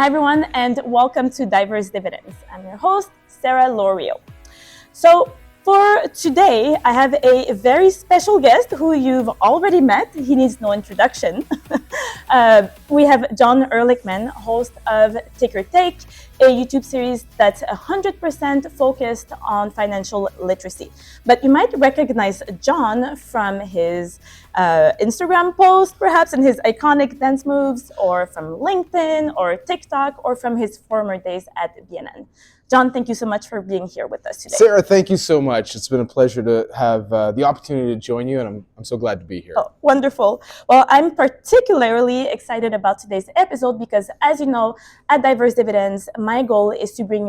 Hi, everyone, and welcome to Diverse Dividends. I'm your host, Sarah Lorio. So for today, I have a very special guest who you've already met. He needs no introduction. We have Jon Erlichman, host of Take Your Take, a YouTube series that's 100% focused on financial literacy. But you might recognize Jon from his Instagram post, perhaps, and his iconic dance moves, or from LinkedIn or TikTok, or from his former days at BNN. Jon, thank you so much for being here with us today. Sarah, thank you so much. It's been a pleasure to have the opportunity to join you, and I'm so glad to be here. Oh, wonderful. Well, I'm particularly excited about today's episode because, as you know, at Diverse Dividends, my goal is to bring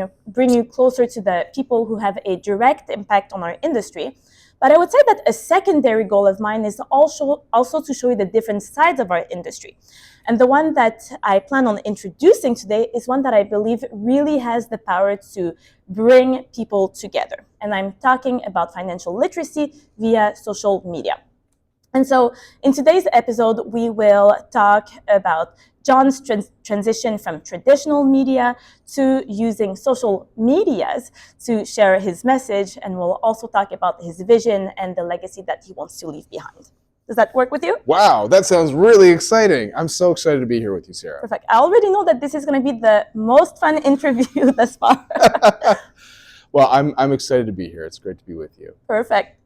you closer to the people who have a direct impact on our industry. But I would say that a secondary goal of mine is also to show you the different sides of our industry. And the one that I plan on introducing today is one that I believe really has the power to bring people together. And I'm talking about financial literacy via social media. And so in today's episode, we will talk about Jon's transition from traditional media to using social medias to share his message. And we'll also talk about his vision and the legacy that he wants to leave behind. Does that work with you? Wow, that sounds really exciting. I'm so excited to be here with you, Sarah. Perfect. I already know that this is going to be the most fun interview thus far. Well, I'm excited to be here. It's great to be with you. Perfect.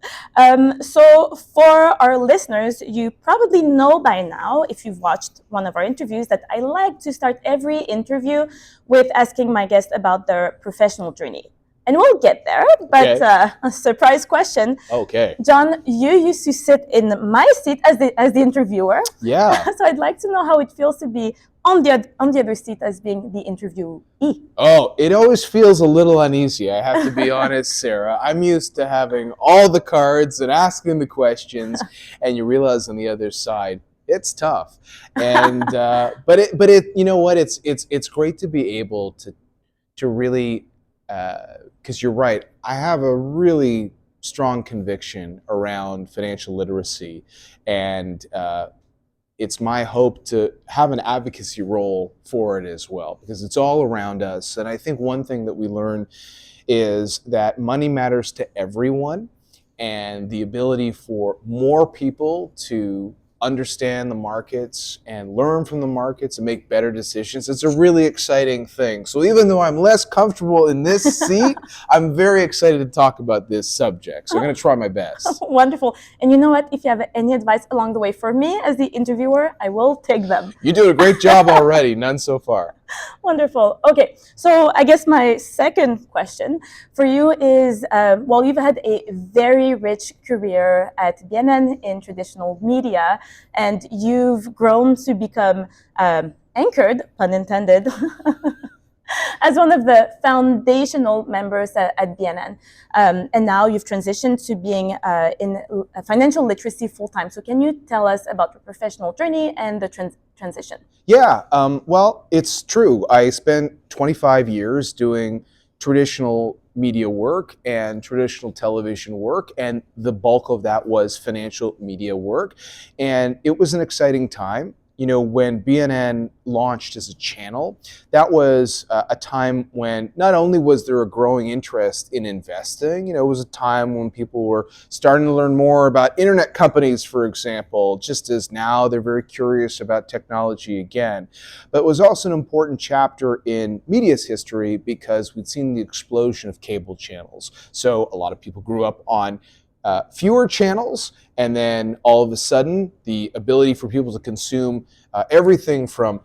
So for our listeners, you probably know by now, if you've watched one of our interviews, that I like to start every interview with asking my guest about their professional journey. And we'll get there, but Okay. A surprise question. Okay. Jon, you used to sit in my seat as the interviewer. Yeah. So I'd like to know how it feels to be on the other seat as being the interviewee. Oh, it always feels a little uneasy, I have to be honest, Sarah. I'm used to having all the cards and asking the questions, and you realize on the other side, it's tough. And but it you know what? It's great to be able to really. Because you're right, I have a really strong conviction around financial literacy, and it's my hope to have an advocacy role for it as well, because it's all around us. And I think one thing that we learn is that money matters to everyone, and the ability for more people to understand the markets and learn from the markets and make better decisions. It's a really exciting thing. So even though I'm less comfortable in this seat, I'm very excited to talk about this subject. So I'm going to try my best. Wonderful. And you know what? If you have any advice along the way for me as the interviewer, I will take them. You do a great job already. None so far. Wonderful. Okay, so I guess my second question for you is, well, you've had a very rich career at BNN in traditional media, and you've grown to become anchored, pun intended, as one of the foundational members at BNN. And now you've transitioned to being in financial literacy full-time. So can you tell us about your professional journey and the transition? Yeah, well, it's true. I spent 25 years doing traditional media work and traditional television work, and the bulk of that was financial media work. And it was an exciting time. You know, when BNN launched as a channel, that was a time when not only was there a growing interest in investing, you know, it was a time when people were starting to learn more about internet companies, for example, just as now they're very curious about technology again. But it was also an important chapter in media's history because we'd seen the explosion of cable channels. So a lot of people grew up on fewer channels, and then all of a sudden the ability for people to consume everything from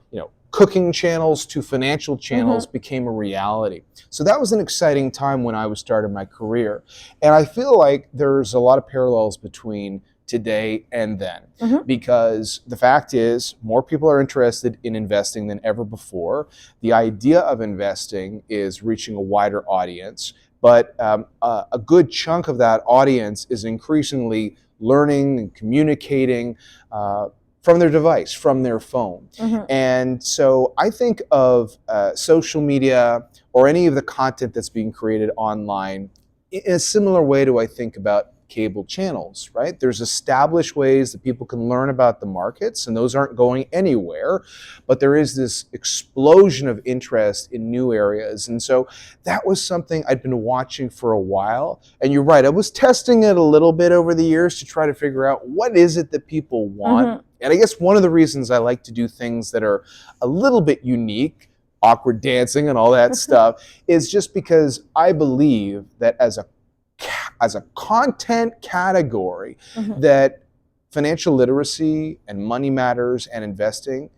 cooking channels to financial channels became a reality. So that was an exciting time when I was starting my career, and I feel like there's a lot of parallels between today and then, because the fact is more people are interested in investing than ever before. The idea of investing is reaching a wider audience, but a good chunk of that audience is increasingly learning and communicating from their device, from their phone. And so I think of social media or any of the content that's being created online in a similar way do I think about cable channels, right? There's established ways that people can learn about the markets, and those aren't going anywhere, but there is this explosion of interest in new areas. And so that was something I'd been watching for a while. And you're right, I was testing it a little bit over the years to try to figure out what is it that people want. Mm-hmm. And I guess one of the reasons I like to do things that are a little bit unique, awkward dancing and all that stuff, is just because I believe that as a content category, Mm-hmm. that financial literacy and money matters and investing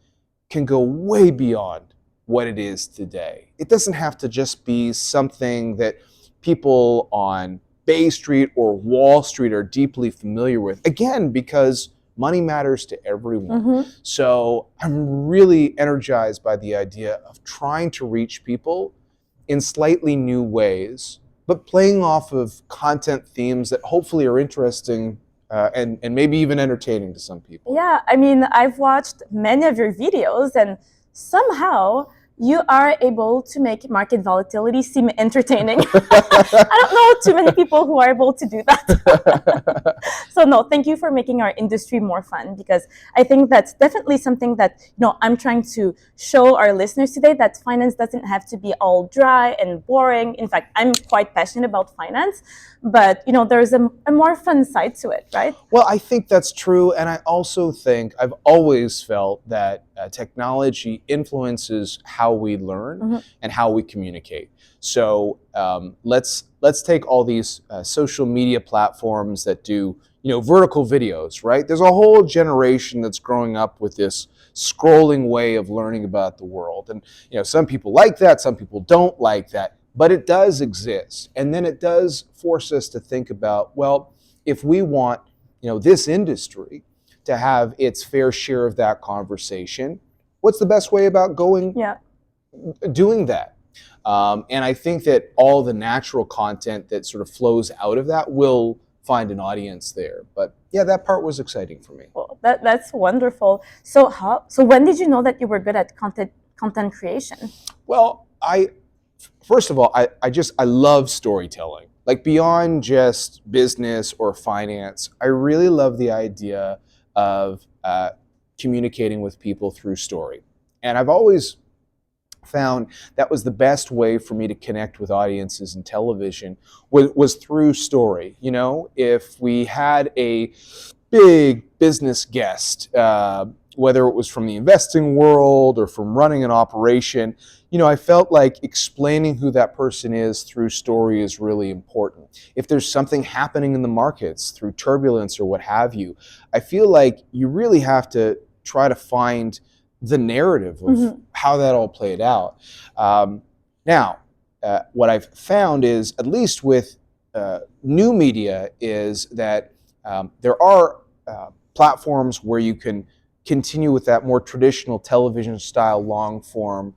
can go way beyond what it is today. It doesn't have to just be something that people on Bay Street or Wall Street are deeply familiar with. Again, because money matters to everyone. Mm-hmm. So I'm really energized by the idea of trying to reach people in slightly new ways, but playing off of content themes that hopefully are interesting and maybe even entertaining to some people. Yeah, I mean, I've watched many of your videos, and somehow you are able to make market volatility seem entertaining. I don't know too many people who are able to do that. So no, thank you for making our industry more fun, because I think that's definitely something that I'm trying to show our listeners today, that finance doesn't have to be all dry and boring. In fact, I'm quite passionate about finance, but there's a more fun side to it, right? Well, I think that's true, and I also think I've always felt that technology influences how we learn Mm-hmm. and how we communicate. So let's take all these social media platforms that do vertical videos, right? There's a whole generation that's growing up with this scrolling way of learning about the world, and some people like that, some people don't like that, but it does exist, and then it does force us to think about, well, if we want this industry to have its fair share of that conversation, what's the best way about doing that? And I think that all the natural content that sort of flows out of that will find an audience there. But yeah, that part was exciting for me. Well, that's wonderful. So when did you know that you were good at content creation? Well, first of all, I love storytelling. Like beyond just business or finance, I really love the idea of communicating with people through story. And I've always found that was the best way for me to connect with audiences in television was through story. If we had a big business guest, whether it was from the investing world or from running an operation, I felt like explaining who that person is through story is really important. If there's something happening in the markets through turbulence or what have you, I feel like you really have to try to find the narrative of Mm-hmm. how that all played out. Now, what I've found is, at least with new media, is that there are platforms where you can continue with that more traditional television style long form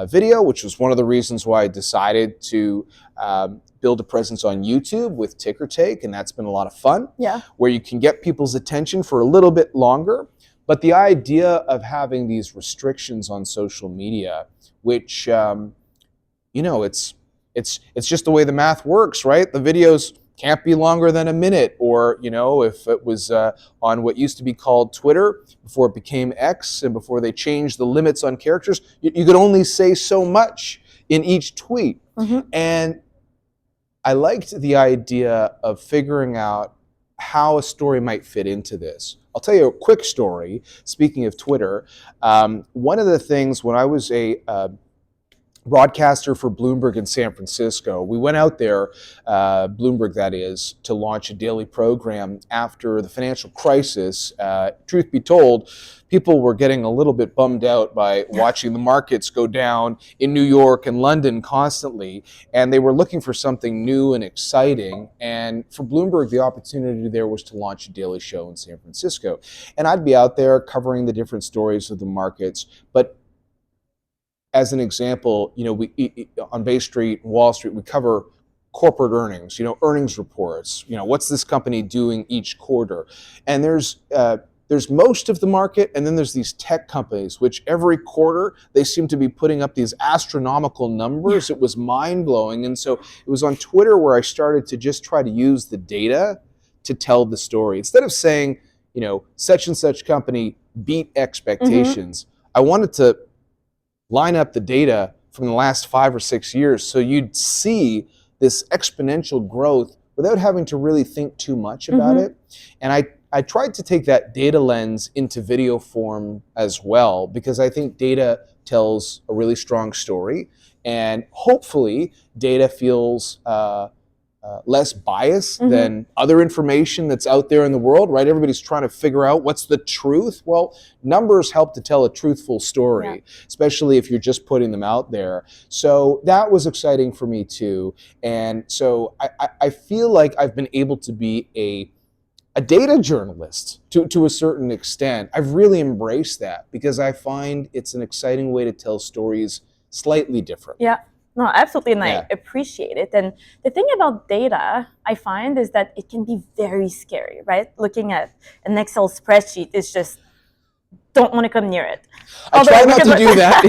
video, which was one of the reasons why I decided to build a presence on YouTube with Ticker Take, and that's been a lot of fun. Yeah. Where you can get people's attention for a little bit longer. But the idea of having these restrictions on social media, which it's just the way the math works, right? The videos can't be longer than a minute, or if it was on what used to be called Twitter before it became X and before they changed the limits on characters, you could only say so much in each tweet. Mm-hmm. And I liked the idea of figuring out how a story might fit into this. I'll tell you a quick story. Speaking of Twitter, one of the things when I was a broadcaster for Bloomberg in San Francisco, we went out there, Bloomberg that is, to launch a daily program after the financial crisis. Truth be told, people were getting a little bit bummed out by watching the markets go down in New York and London constantly, and they were looking for something new and exciting. And for Bloomberg, the opportunity there was to launch a daily show in San Francisco. And I'd be out there covering the different stories of the markets, but as an example, we on Bay Street, Wall Street, we cover corporate earnings, earnings reports. What's this company doing each quarter? And there's there's most of the market, and then there's these tech companies, which every quarter they seem to be putting up these astronomical numbers. It was mind-blowing. And so it was on Twitter where I started to just try to use the data to tell the story. Instead of saying, such and such company beat expectations, I wanted to line up the data from the last 5 or 6 years so you'd see this exponential growth without having to really think too much about it. And I tried to take that data lens into video form as well, because I think data tells a really strong story, and hopefully data feels less biased than other information that's out there in the world, right? Everybody's trying to figure out what's the truth. Well, numbers help to tell a truthful story, especially if you're just putting them out there. So that was exciting for me too. And so I feel like I've been able to be a data journalist to a certain extent. I've really embraced that because I find it's an exciting way to tell stories slightly different. Yeah. No, absolutely, and I appreciate it. And the thing about data, I find, is that it can be very scary, right? Looking at an Excel spreadsheet is just, don't want to come near it. I try not to do that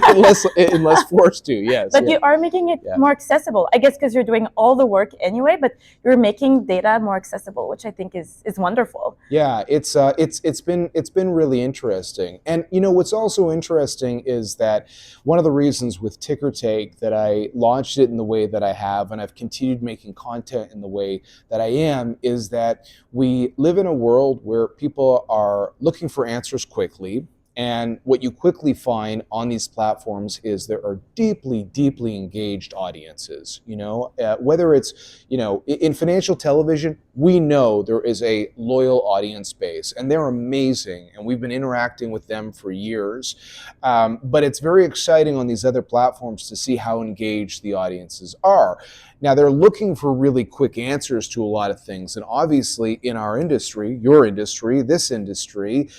unless forced to, yes. But you are making it more accessible, I guess, because you're doing all the work anyway, but you're making data more accessible, which I think is wonderful. Yeah, it's been really interesting. And what's also interesting is that one of the reasons with Ticker Take that I launched it in the way that I have, and I've continued making content in the way that I am, is that we live in a world where people are looking for answers quickly. And what you quickly find on these platforms is there are deeply, deeply engaged audiences. Whether it's, in financial television, we know there is a loyal audience base, and they're amazing, and we've been interacting with them for years. But it's very exciting on these other platforms to see how engaged the audiences are. Now, they're looking for really quick answers to a lot of things, and obviously in our industry, your industry, this industry,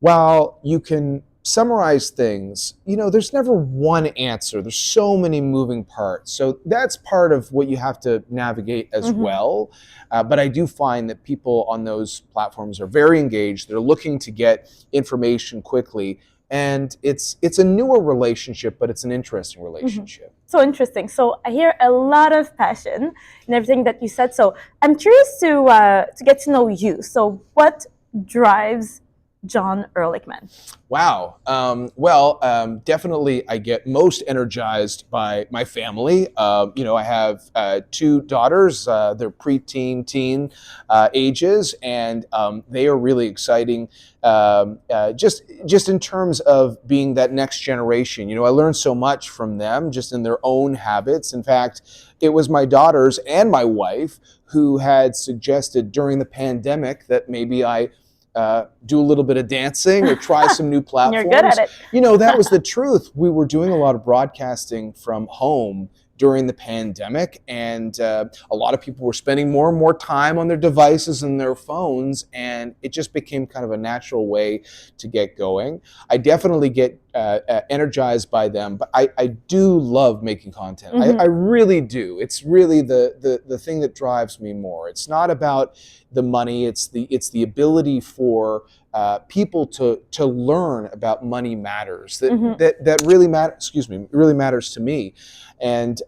while you can summarize things, there's never one answer. There's so many moving parts. So that's part of what you have to navigate as well. But I do find that people on those platforms are very engaged. They're looking to get information quickly. And it's a newer relationship, but it's an interesting relationship. So interesting. So I hear a lot of passion in everything that you said. So I'm curious to get to know you. So what drives Jon Erlichman? Wow. Definitely I get most energized by my family. I have 2 daughters. They're preteen, teen ages, and they are really exciting. Just in terms of being that next generation. I learned so much from them just in their own habits. In fact, it was my daughters and my wife who had suggested during the pandemic that maybe I do a little bit of dancing or try some new platforms. You're good at it. That was the truth. We were doing a lot of broadcasting from home during the pandemic, and a lot of people were spending more and more time on their devices and their phones, and it just became kind of a natural way to get going. I definitely get energized by them, but I do love making content. I really do. It's really the thing that drives me more. It's not about the money. It's the ability for people to learn about money matters. That really matters. Really matters to me. And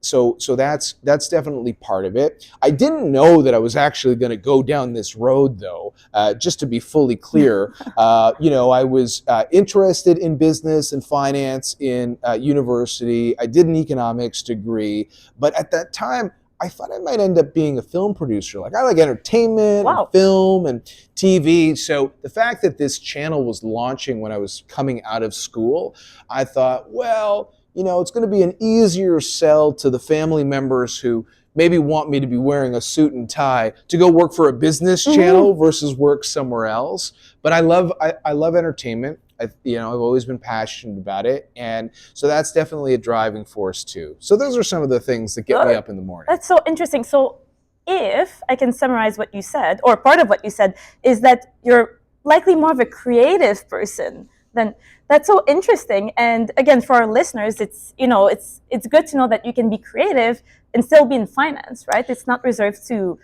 so that's definitely part of it. I didn't know that I was actually going to go down this road, though. Just to be fully clear, I was interested in business and finance in university. I did an economics degree, but at that time, I thought I might end up being a film producer. I like entertainment, and film, and TV. So the fact that this channel was launching when I was coming out of school, I thought, well, it's going to be an easier sell to the family members who maybe want me to be wearing a suit and tie to go work for a business channel versus work somewhere else. But I love entertainment. I've always been passionate about it, and so that's definitely a driving force too. So those are some of the things that get me up in the morning. That's so interesting. So if I can summarize what you said, or part of what you said, is that you're likely more of a creative person then that's so interesting. And again, for our listeners, it's good to know that you can be creative and still be in finance, right? It's not reserved to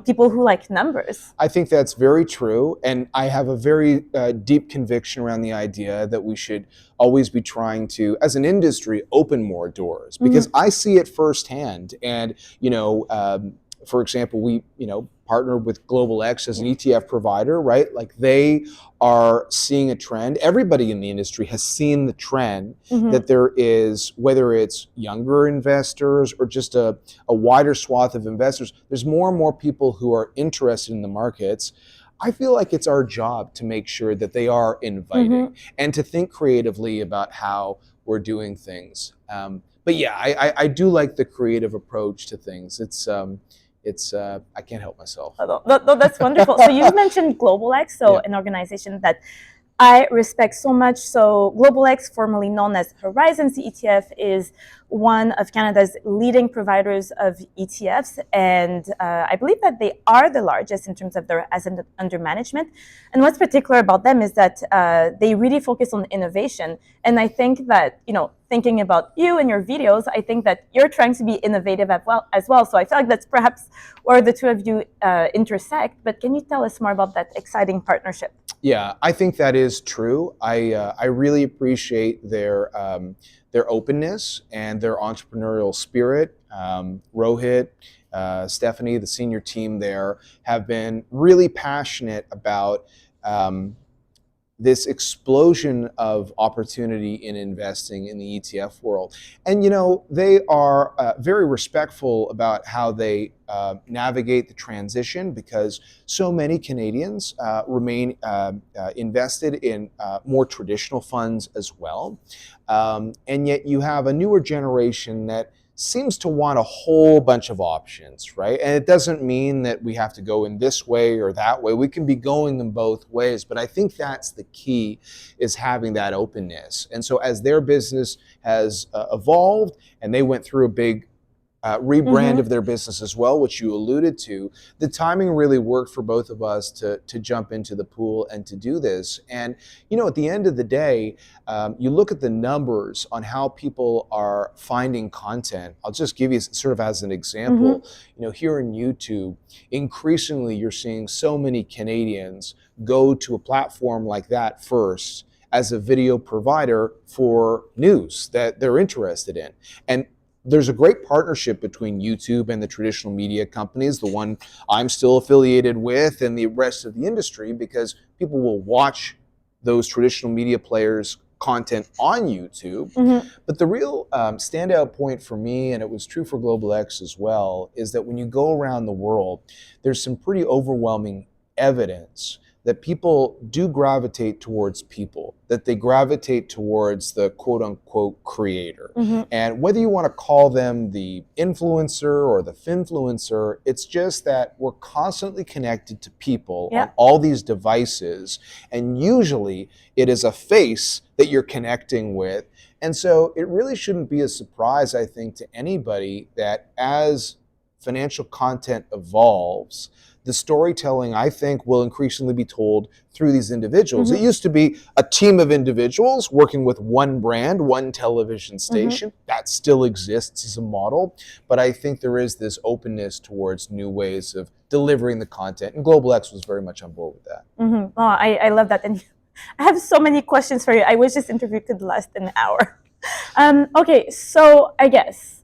people who like numbers. I think that's very true, and I have a very deep conviction around the idea that we should always be trying to, as an industry, open more doors, because I see it firsthand. And for example, we partnered with Global X as an ETF provider, right? Like, they are seeing a trend. Everybody in the industry has seen the trend that there is, whether it's younger investors or just a wider swath of investors, there's more and more people who are interested in the markets. I feel like it's our job to make sure that they are inviting and to think creatively about how we're doing things. But yeah, I do like the creative approach to things. I can't help myself. No, that's wonderful. So you've mentioned Global X, so an organization that I respect so much. So Global X, formerly known as Horizons ETF, is one of Canada's leading providers of ETFs, and I believe that they are the largest in terms of their assets under management. And what's particular about them is that they really focus on innovation. And I think that, thinking about you and your videos, I think that you're trying to be innovative as well. So I feel like that's perhaps where the two of you intersect. But can you tell us more about that exciting partnership? Yeah, I think that is true. I really appreciate their openness and their entrepreneurial spirit. Rohit, Stephanie, the senior team there, have been really passionate about this explosion of opportunity in investing in the ETF world. And they are very respectful about how they navigate the transition, because so many Canadians remain invested in more traditional funds as well. And yet you have a newer generation that seems to want a whole bunch of options, right? And it doesn't mean that we have to go in this way or that way. We can be going them both ways. But I think that's the key, is having that openness. And so as their business has evolved, and they went through a big rebrand of their business as well, which you alluded to, the timing really worked for both of us to jump into the pool and to do this. And at the end of the day, you look at the numbers on how people are finding content. I'll just give you sort of as an example. Here in YouTube, increasingly you're seeing so many Canadians go to a platform like that first as a video provider for news that they're interested in. And there's a great partnership between YouTube and the traditional media companies, the one I'm still affiliated with, and the rest of the industry, because people will watch those traditional media players' content on YouTube. But the real standout point for me, and it was true for Global X as well, is that when you go around the world, there's some pretty overwhelming evidence that people do gravitate towards people, that they gravitate towards the quote-unquote creator. And whether you want to call them the influencer or the finfluencer, it's just that we're constantly connected to people on all these devices, and usually it is a face that you're connecting with. And so it really shouldn't be a surprise, I think, to anybody that as financial content evolves, the storytelling, I think, will increasingly be told through these individuals. It used to be a team of individuals working with one brand, one television station. That still exists as a model. But I think there is this openness towards new ways of delivering the content. And Global X was very much on board with that. Oh, I love that. And I have so many questions for you. I wish this interview could last an hour. Okay, so I guess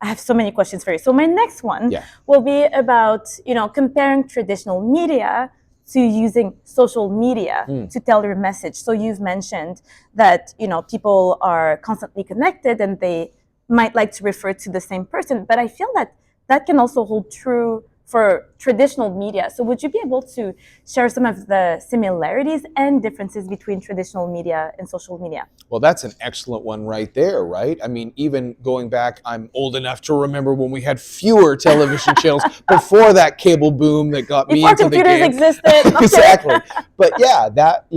I have so many questions for you. So my next one will be about, comparing traditional media to using social media to tell your message. So you've mentioned that, people are constantly connected and they might like to refer to the same person, but I feel that that can also hold true for traditional media. So would you be able to share some of the similarities and differences between traditional media and social media? Well, that's an excellent one right there, right? I mean, even going back, I'm old enough to remember when we had fewer television channels before that cable boom that got me into the game. Before computers existed. Exactly. But yeah, that,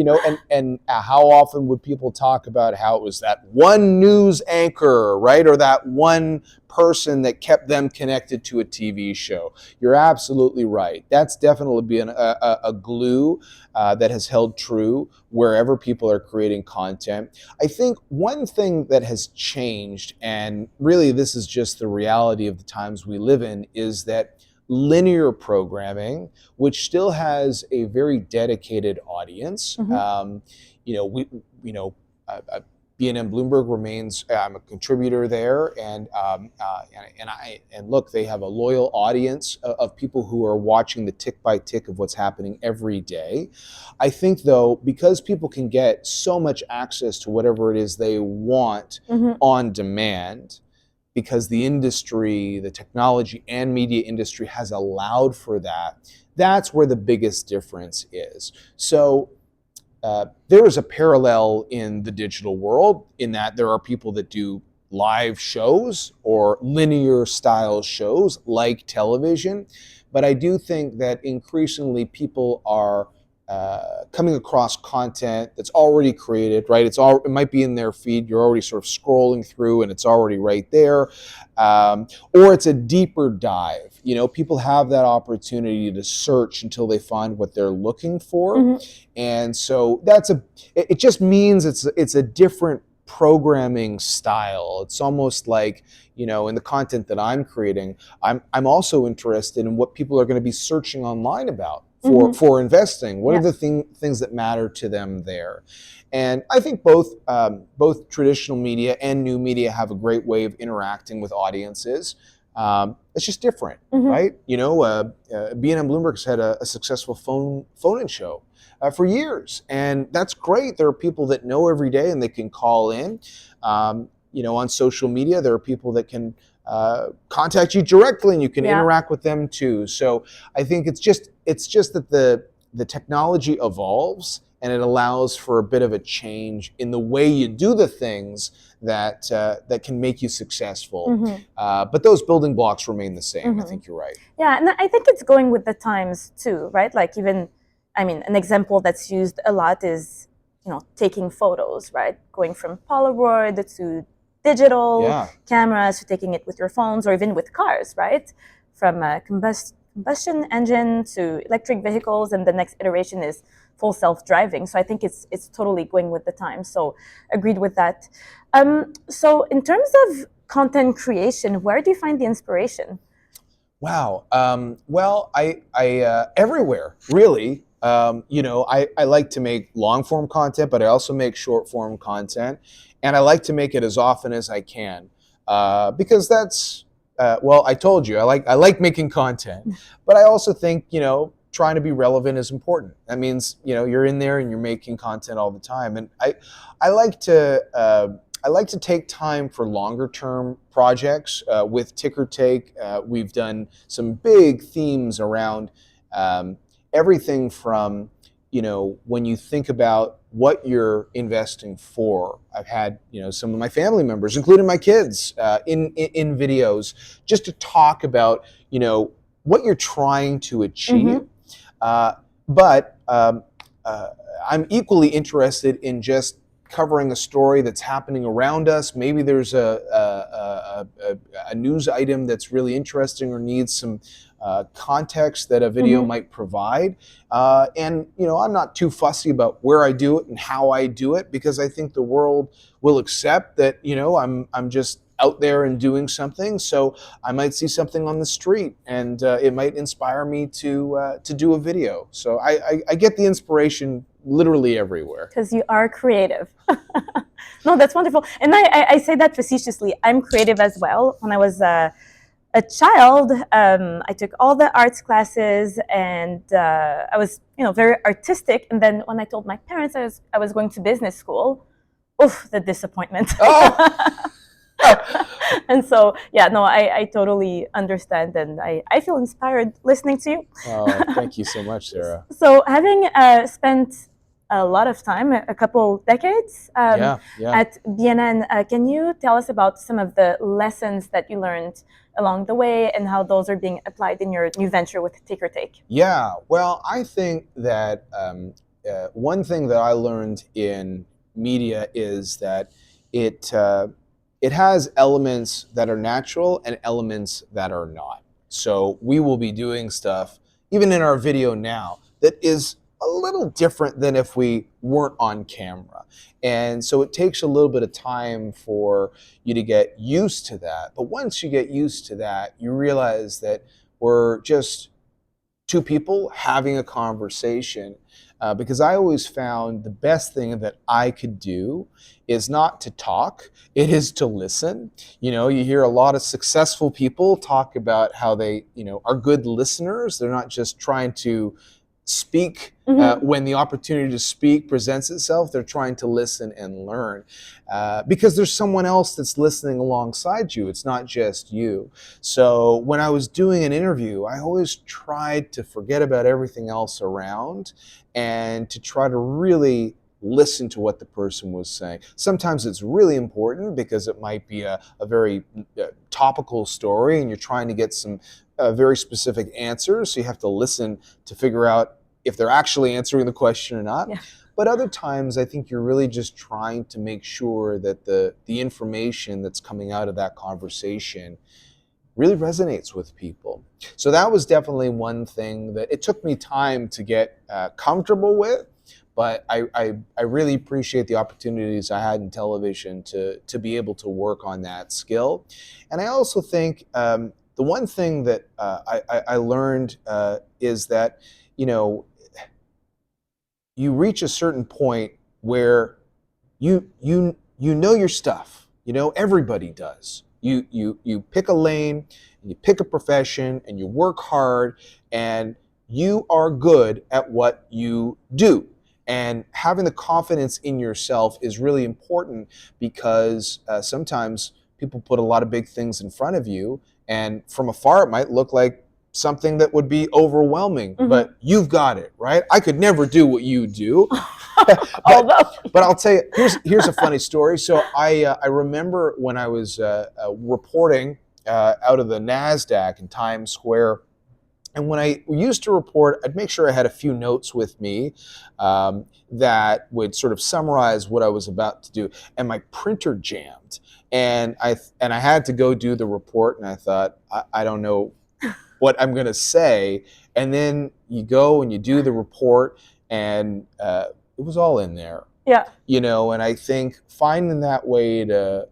and how often would people talk about how it was that one news anchor, right? Or that one person that kept them connected to a TV show. You're absolutely right. That's definitely been a glue that has held true wherever people are creating content. I think one thing that has changed, and really this is just the reality of the times we live in, is that linear programming, which still has a very dedicated audience. You know, BNN Bloomberg remains. I'm a contributor there, and look, they have a loyal audience of people who are watching the tick by tick of what's happening every day. I think, though, because people can get so much access to whatever it is they want on demand, because the industry, the technology and media industry has allowed for that, that's where the biggest difference is. So there is a parallel in the digital world in that there are people that do live shows or linear style shows like television. But I do think that increasingly people are coming across content that's already created, right? It might be in their feed. You're already sort of scrolling through and it's already right there. Or it's a deeper dive. You know, people have that opportunity to search until they find what they're looking for. And so it just means it's a different programming style. It's almost like, you know, in the content that I'm creating, I'm also interested in what people are going to be searching online about for investing. What are the things that matter to them there? And I think both traditional media and new media have a great way of interacting with audiences. It's just different, right? You know, BNN Bloomberg's had a successful phone-in show for years, and that's great. There are people that know every day and they can call in. You know, on social media, there are people that can contact you directly and you can interact with them too. So I think it's just that the technology evolves and it allows for a bit of a change in the way you do the things that can make you successful. But those building blocks remain the same. I think you're right. Yeah, and I think it's going with the times too, right? Like even, I mean, an example that's used a lot is, you know, taking photos, right? Going from Polaroid to digital cameras to taking it with your phones or even with cars, right? From combustion engine to electric vehicles, and the next iteration is full self-driving. So I think it's totally going with the times. So agreed with that. So in terms of content creation, where do you find the inspiration? Wow. Well, I everywhere, really. You know, I like to make long form content, but I also make short form content, and I like to make it as often as I can, because that's well, I told you, I like making content, but I also think, you know, trying to be relevant is important. That means, you know, you're in there and you're making content all the time, and I like to take time for longer term projects. With Ticker Take, we've done some big themes around everything from, you know, when you think about what you're investing for. I've had, you know, some of my family members, including my kids, in videos just to talk about, you know, what you're trying to achieve. But I'm equally interested in just covering a story that's happening around us. Maybe there's a news item that's really interesting or needs some context that a video might provide. And, you know, I'm not too fussy about where I do it and how I do it, because I think the world will accept that, you know, I'm just out there and doing something. So I might see something on the street and it might inspire me to do a video. So I get the inspiration literally everywhere. Because you are creative. No, that's wonderful. And I say that facetiously. I'm creative as well. When I was a child, I took all the arts classes, and I was, you know, very artistic. And then when I told my parents I was going to business school, oof, the disappointment. Oh. And so, yeah, no, I totally understand, and I feel inspired listening to you. Oh, thank you so much, Sarah. So having spent a lot of time, a couple decades at BNN, can you tell us about some of the lessons that you learned along the way and how those are being applied in your new venture with Ticker Take? Yeah, well, I think that one thing that I learned in media is that it has elements that are natural and elements that are not. So we will be doing stuff, even in our video now, that is a little different than if we weren't on camera. And so it takes a little bit of time for you to get used to that. But once you get used to that, you realize that we're just two people having a conversation. Because I always found the best thing that I could do is not to talk, it is to listen. You know, you hear a lot of successful people talk about how they, are good listeners. They're not just trying to speak when the opportunity to speak presents itself. They're trying to listen and learn because there's someone else that's listening alongside you. It's not just you. So when I was doing an interview, I always tried to forget about everything else around and to try to really listen to what the person was saying. Sometimes it's really important because it might be a very topical story and you're trying to get some very specific answers. So you have to listen to figure out if they're actually answering the question or not. Yeah. But other times, I think you're really just trying to make sure that the information that's coming out of that conversation really resonates with people. So that was definitely one thing that it took me time to get comfortable with. But I really appreciate the opportunities I had in television to be able to work on that skill. And I also think the one thing that I learned is that, you reach a certain point where you know your stuff. Everybody does. You pick a lane and you pick a profession and you work hard and you are good at what you do. And having the confidence in yourself is really important because sometimes people put a lot of big things in front of you, and from afar it might look like something that would be overwhelming, but you've got it, right? I could never do what you do. but I'll tell you, here's a funny story. So I remember when I was reporting out of the NASDAQ in Times Square, and when I used to report, I'd make sure I had a few notes with me that would sort of summarize what I was about to do. And my printer jammed, and I had to go do the report. And I thought, I don't know what I'm going to say. And then you go and you do the report, and it was all in there. Yeah. And I think finding that way to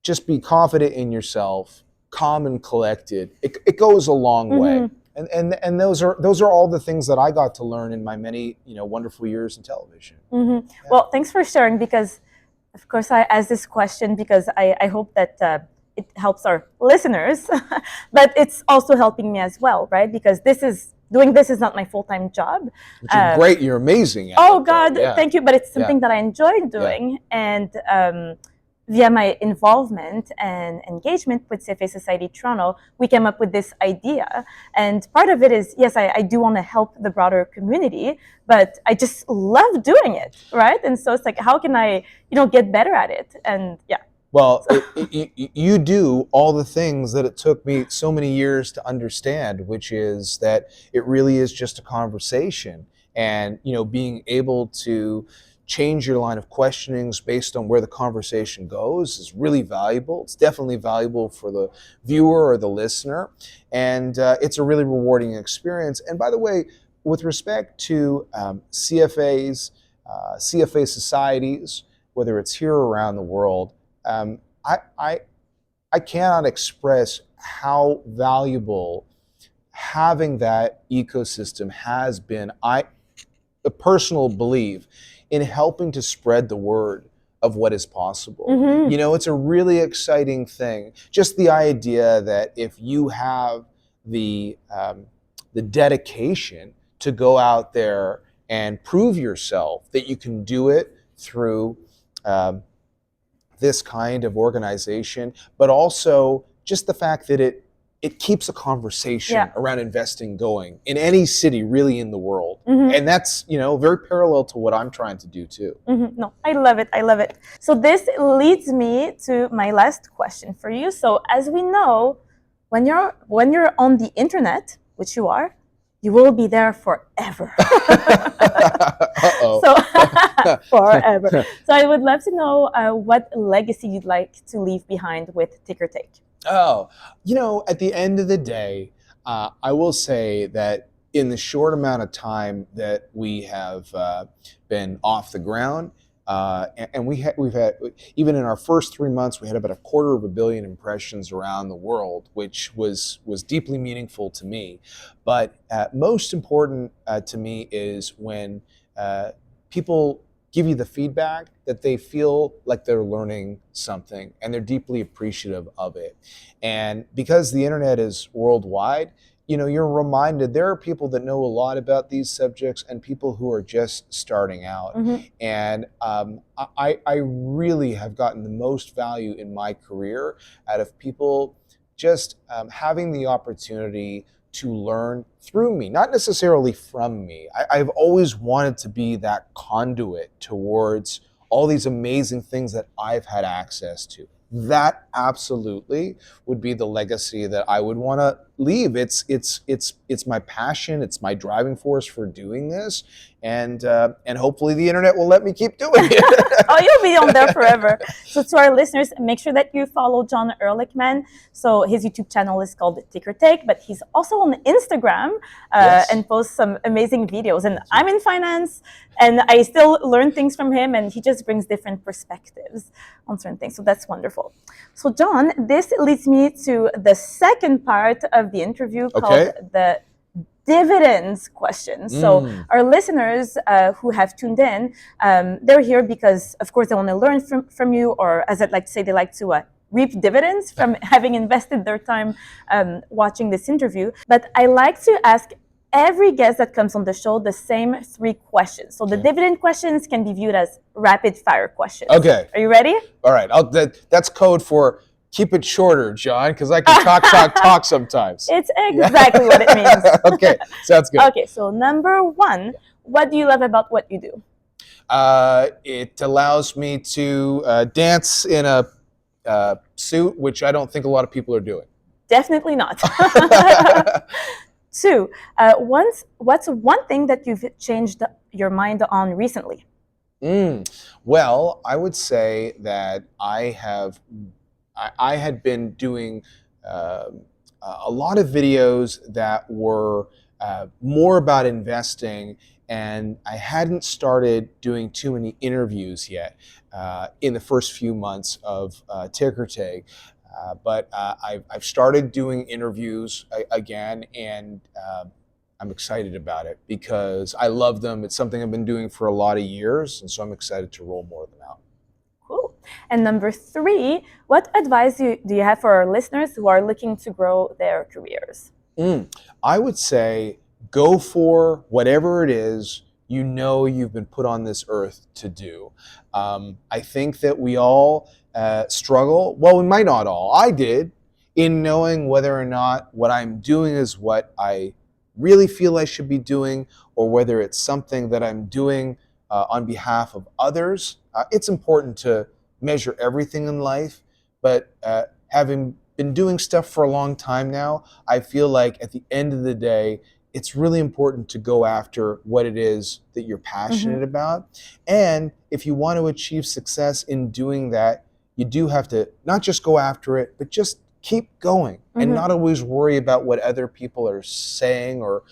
just be confident in yourself, calm and collected, it goes a long way. And those are all the things that I got to learn in my many wonderful years in television. Yeah. Well, thanks for sharing, because of course I asked this question because I hope that it helps our listeners, but it's also helping me as well, right? Because doing this is not my full-time job. Which is great. You're amazing at oh it, God, yeah. Thank you. But it's something that I enjoy doing, and via my involvement and engagement with CFA Society Toronto, we came up with this idea. And part of it is, yes, I do want to help the broader community, but I just love doing it, right? And so it's like, how can I, get better at it? And yeah. Well, you do all the things that it took me so many years to understand, which is that it really is just a conversation. And, being able to change your line of questionings based on where the conversation goes is really valuable. It's definitely valuable for the viewer or the listener. And it's a really rewarding experience. And by the way, with respect to CFAs, CFA societies, whether it's here or around the world, I cannot express how valuable having that ecosystem has been. I personally believe in helping to spread the word of what is possible. It's a really exciting thing. Just the idea that if you have the dedication to go out there and prove yourself, that you can do it through this kind of organization, but also just the fact that it keeps a conversation around investing going in any city really in the world. And that's, very parallel to what I'm trying to do too. No, I love it. I love it. So this leads me to my last question for you. So as we know, when you're on the internet, which you you will be there forever. Uh-oh. So forever. So I would love to know what legacy you'd like to leave behind with Ticker Take. Oh, at the end of the day, I will say that in the short amount of time that we have been off the ground, and we've had, even in our first 3 months, we had about 250 million impressions around the world, which was deeply meaningful to me. But most important to me is when people give you the feedback that they feel like they're learning something and they're deeply appreciative of it. And because the internet is worldwide, you're reminded there are people that know a lot about these subjects and people who are just starting out. Mm-hmm. And I really have gotten the most value in my career out of people just having the opportunity to learn through me, not necessarily from me. I've always wanted to be that conduit towards all these amazing things that I've had access to. That absolutely would be the legacy that I would want to leave. It's my passion. It's my driving force for doing this, and hopefully the internet will let me keep doing it. Oh, you'll be on there forever. So to our listeners, make sure that you follow Jon Erlichman. So his YouTube channel is called Ticker Take, but he's also on Instagram Yes. and posts some amazing videos. And I'm in finance, and I still learn things from him, and he just brings different perspectives on certain things. So that's wonderful. So Jon, this leads me to the second part of the interview called the dividends question. So our listeners who have tuned in, they're here because, of course, they want to learn from you, or as I'd like to say, they like to reap dividends from having invested their time watching this interview. But I like to ask every guest that comes on the show the same 3 questions. So the dividend questions can be viewed as rapid fire questions. Okay. Are you ready? All right. That's code for keep it shorter, Jon, because I can talk sometimes. It's exactly what it means. Okay, sounds good. Okay, so number 1, what do you love about what you do? It allows me to dance in a suit, which I don't think a lot of people are doing. Definitely not. 2, what's one thing that you've changed your mind on recently? Well, I would say that I had been doing a lot of videos that were more about investing, and I hadn't started doing too many interviews yet in the first few months of Ticker Take. But I've started doing interviews again, and I'm excited about it because I love them. It's something I've been doing for a lot of years, and so I'm excited to roll more of them out. Cool. And number 3, what advice do you have for our listeners who are looking to grow their careers? I would say go for whatever it is you've been put on this earth to do. I think that we all struggle, well, we might not all, I did, in knowing whether or not what I'm doing is what I really feel I should be doing, or whether it's something that I'm doing on behalf of others. It's important to measure everything in life, but having been doing stuff for a long time now, I feel like at the end of the day, it's really important to go after what it is that you're passionate about. And if you want to achieve success in doing that, you do have to not just go after it, but just keep going and not always worry about what other people are saying or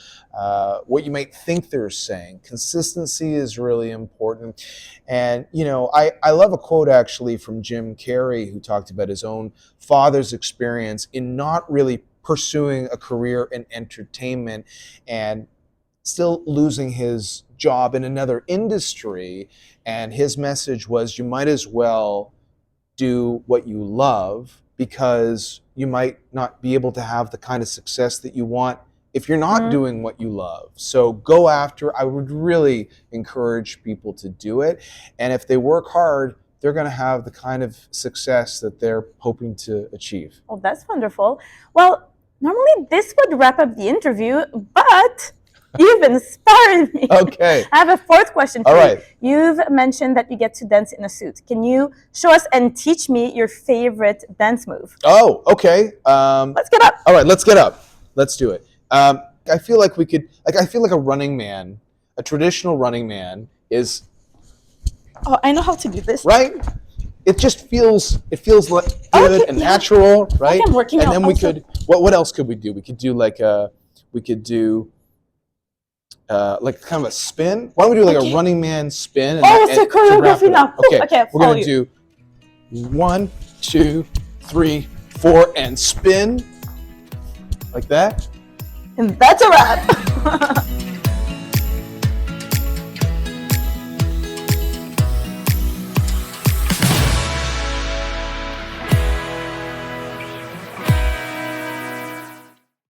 what you might think they're saying. Consistency is really important. And, I love a quote actually from Jim Carrey, who talked about his own father's experience in not really pursuing a career in entertainment and still losing his job in another industry. And his message was, you might as well do what you love, because you might not be able to have the kind of success that you want if you're not doing what you love. So go after. I would really encourage people to do it. And if they work hard, they're going to have the kind of success that they're hoping to achieve. Oh, that's wonderful. Well, normally this would wrap up the interview, but you've inspired me. Okay. I have a 4th question for All right. you. You've mentioned that you get to dance in a suit. Can you show us and teach me your favorite dance move? Oh, okay. Let's get up. All right, let's get up. Let's do it. I feel like we could, like, I feel like a running man, a traditional running man is, Oh, I know how to do this. right? It just feels, like good Okay, and yeah. natural, right? I'm working And out then we also. could, what else could we do? We could do like kind of a spin. Why don't we do like Okay. a running man spin? And Oh, it's a to wrap choreography it up. now. Okay, Okay, I'll we're follow gonna you. do 1, 2, 3, 4, and spin like that. And that's a wrap.